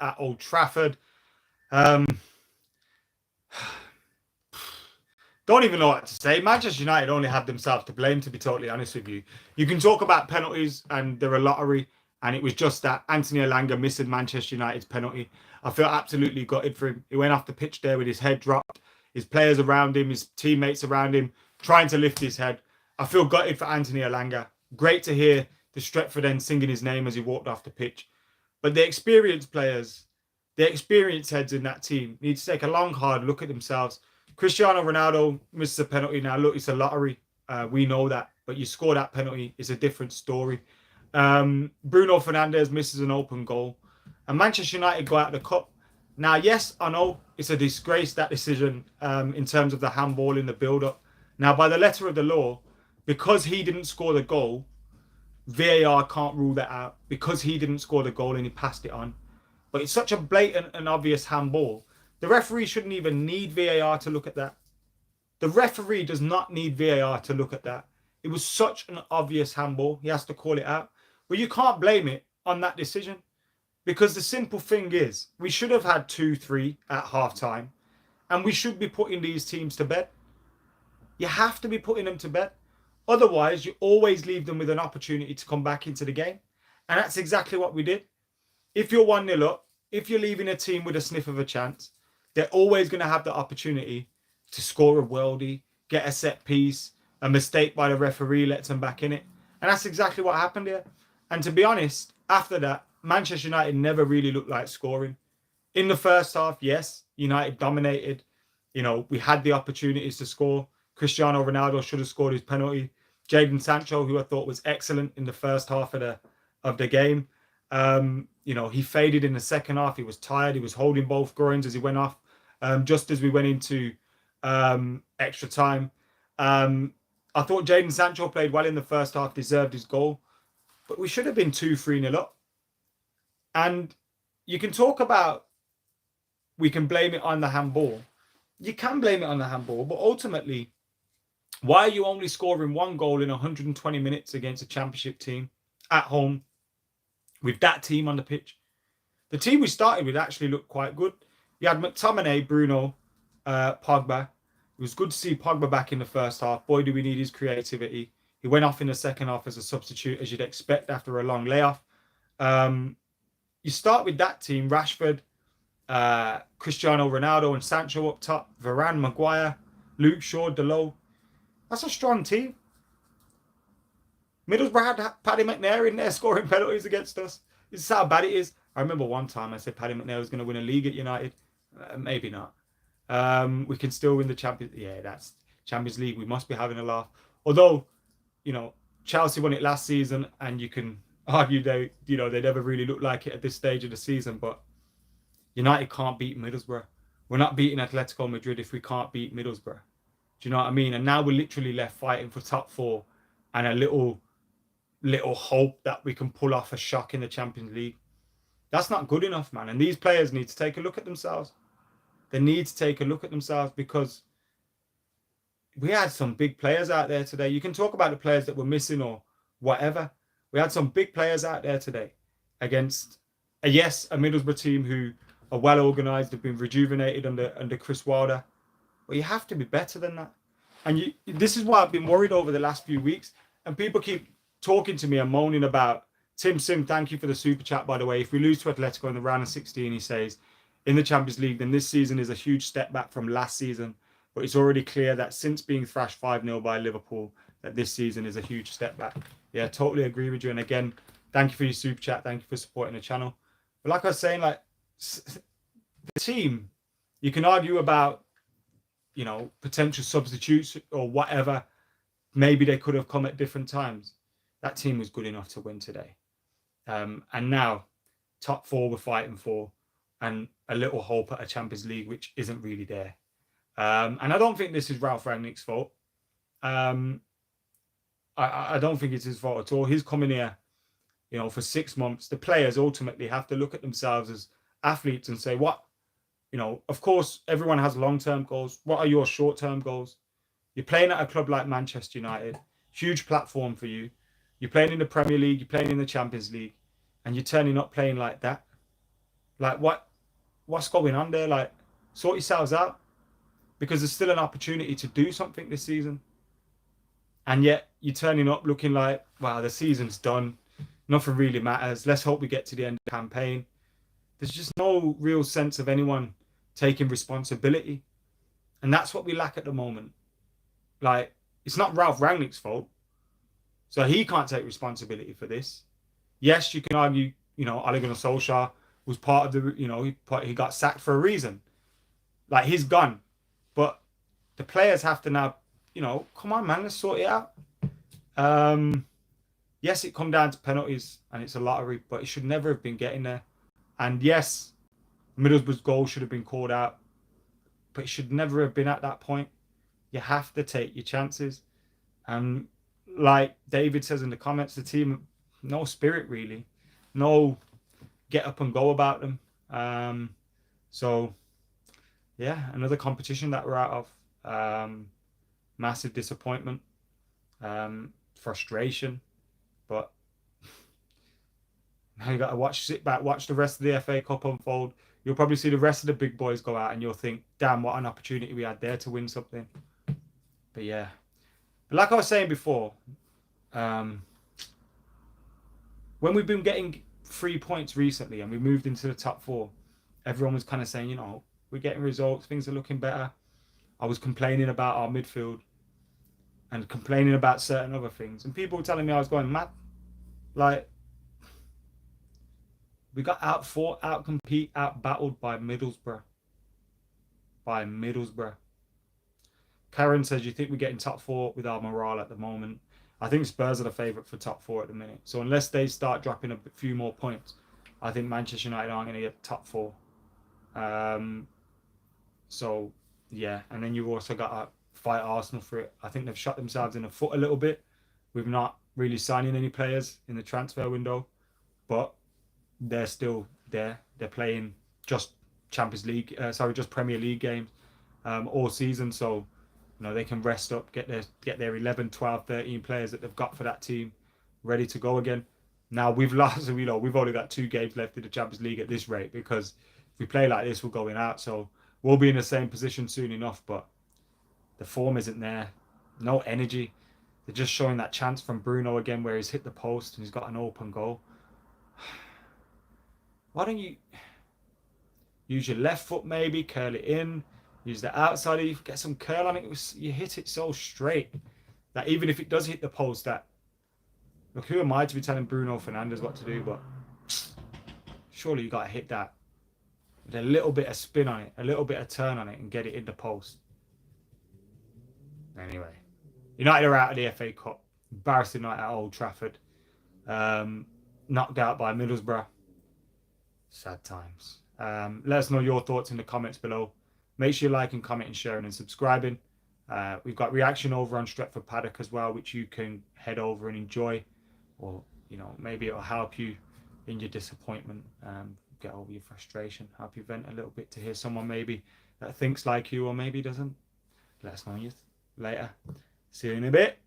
at Old Trafford. Don't even know what to say. Manchester United only had themselves to blame, to be totally honest with you. You can talk about penalties and they're a lottery, and it was just that Anthony Elanga missing Manchester United's penalty. I feel absolutely gutted for him. He went off the pitch there with his head dropped, his players around him, his teammates around him, trying to lift his head. I feel gutted for Anthony Elanga. Great to hear the Stretford end singing his name as he walked off the pitch. But the experienced players, the experienced heads in that team need to take a long, hard look at themselves. Cristiano Ronaldo misses a penalty. Now, look, it's a lottery. We know that. But you score that penalty, it's a different story. Bruno Fernandes misses an open goal. And Manchester United go out of the cup. Now, yes, I know it's a disgrace, that decision, in terms of the handball in the build-up. Now, by the letter of the law, because he didn't score the goal, VAR can't rule that out because he didn't score the goal and he passed it on. But it's such a blatant and obvious handball. The referee shouldn't even need VAR to look at that. The referee does not need VAR to look at that. It was such an obvious handball. He has to call it out. But you can't blame it on that decision, because the simple thing is we should have had 2-3 at half-time, and we should be putting these teams to bed. You have to be putting them to bed. Otherwise, you always leave them with an opportunity to come back into the game. And that's exactly what we did. If you're 1-0 up, if you're leaving a team with a sniff of a chance, they're always going to have the opportunity to score a worldie, get a set piece, a mistake by the referee lets them back in it. And that's exactly what happened here. And to be honest, after that, Manchester United never really looked like scoring. In the first half, yes, United dominated. You know, we had the opportunities to score. Cristiano Ronaldo should have scored his penalty. Jadon Sancho, who I thought was excellent in the first half of the game, you know, he faded in the second half. He was tired. He was holding both groins as he went off, just as we went into extra time. I thought Jadon Sancho played well in the first half, deserved his goal, but we should have been 2-3-0 up. And you can talk about, we can blame it on the handball. You can blame it on the handball, but ultimately, why are you only scoring one goal in 120 minutes against a championship team at home with that team on the pitch? The team we started with actually looked quite good. You had McTominay, Bruno, Pogba. It was good to see Pogba back in the first half. Boy, do we need his creativity. He went off in the second half as a substitute, as you'd expect after a long layoff. You start with that team, Rashford, Cristiano Ronaldo and Sancho up top, Varane, Maguire, Luke Shaw, Dalot. That's a strong team. Middlesbrough had Paddy McNair in there scoring penalties against us. This is how bad it is. I remember one time I said Paddy McNair was going to win a league at United. Maybe not. We can still win the Champions. Yeah, that's Champions League. We must be having a laugh. Although, you know, Chelsea won it last season, and you can argue they never really looked like it at this stage of the season. But United can't beat Middlesbrough. We're not beating Atletico Madrid if we can't beat Middlesbrough. Do you know what I mean? And now we're literally left fighting for top four and a little hope that we can pull off a shock in the Champions League. That's not good enough, man. And these players need to take a look at themselves. They need to take a look at themselves, because we had some big players out there today. You can talk about the players that were missing or whatever. We had some big players out there today against, a Middlesbrough team who are well organised, have been rejuvenated under Chris Wilder. But you have to be better than that. And this is why I've been worried over the last few weeks. And people keep talking to me and moaning about, Tim Sim, thank you for the super chat, by the way. If we lose to Atletico in the round of 16, he says, in the Champions League, then this season is a huge step back from last season. But it's already clear that since being thrashed 5-0 by Liverpool, that this season is a huge step back. Yeah, totally agree with you. And again, thank you for your super chat. Thank you for supporting the channel. But like I was saying, like, the team, you can argue about, you know, potential substitutes or whatever. Maybe they could have come at different times. That team was good enough to win today. And now, top four we're fighting for, and a little hope at a Champions League, which isn't really there. And I don't think this is Ralph Rangnick's fault. I don't think it's his fault at all. He's coming here, you know, for 6 months. The players ultimately have to look at themselves as athletes and say, what, you know, of course, everyone has long-term goals. What are your short-term goals? You're playing at a club like Manchester United, huge platform for you. You're playing in the Premier League, you're playing in the Champions League, and you're turning up playing like that. Like, what's going on there? Like, sort yourselves out, because there's still an opportunity to do something this season. And yet you're turning up looking like, wow, the season's done. Nothing really matters. Let's hope we get to the end of the campaign. There's just no real sense of anyone taking responsibility. And that's what we lack at the moment. Like, it's not Ralph Rangnick's fault. So he can't take responsibility for this. Yes, you can argue, Ole Gunnar Solskjaer was part of the, he got sacked for a reason. Like, he's gone. But the players have to now, come on, man, let's sort it out. Yes, it come down to penalties and it's a lottery, but it should never have been getting there. And yes, Middlesbrough's goal should have been called out, but it should never have been at that point. You have to take your chances. And like David says in the comments, the team, no spirit really, no get up and go about them. So yeah, another competition that we're out of. Massive disappointment, frustration, but now you got to sit back, watch the rest of the FA Cup unfold. You'll probably see the rest of the big boys go out, and you'll think, "Damn, what an opportunity we had there to win something." But yeah, but like I was saying before, when we've been getting 3 points recently and we moved into the top 4, everyone was kind of saying, we're getting results, things are looking better. I was complaining about our midfield and complaining about certain other things, and people were telling me I was going mad. Like, we got out-fought, out-compete, out-battled by Middlesbrough. Karen says, you think we're getting top 4 with our morale at the moment? I think Spurs are the favourite for top 4 at the minute. So unless they start dropping a few more points, I think Manchester United aren't going to get top 4. So yeah, and then you've also got to fight Arsenal for it. I think they've shot themselves in the foot a little bit with not really signing any players in the transfer window, but they're still there. They're playing just just Premier League games all season, so they can rest up, get their 11, 12, 13 players that they've got for that team ready to go again. Now we've lost, we've only got 2 games left in the Champions League at this rate, because if we play like this, we're going out. So we'll be in the same position soon enough, but the form isn't there. No energy. They're just showing that chance from Bruno again where he's hit the post and he's got an open goal. Why don't you use your left foot maybe, curl it in, use the outside, you get some curl on it, you hit it so straight that even if it does hit the post, that, look, who am I to be telling Bruno Fernandes what to do, but surely you got to hit that with a little bit of spin on it, a little bit of turn on it, and get it in the post. Anyway, United are out of the FA Cup. Embarrassing night at Old Trafford. Knocked out by Middlesbrough. Sad times. Let us know your thoughts in the comments below. Make sure you like and comment and sharing and subscribing. We've got reaction over on Stretford Paddock as well, which you can head over and enjoy, or maybe it'll help you in your disappointment, get over your frustration, help you vent a little bit to hear someone maybe that thinks like you or maybe doesn't. Let us know later. See you in a bit.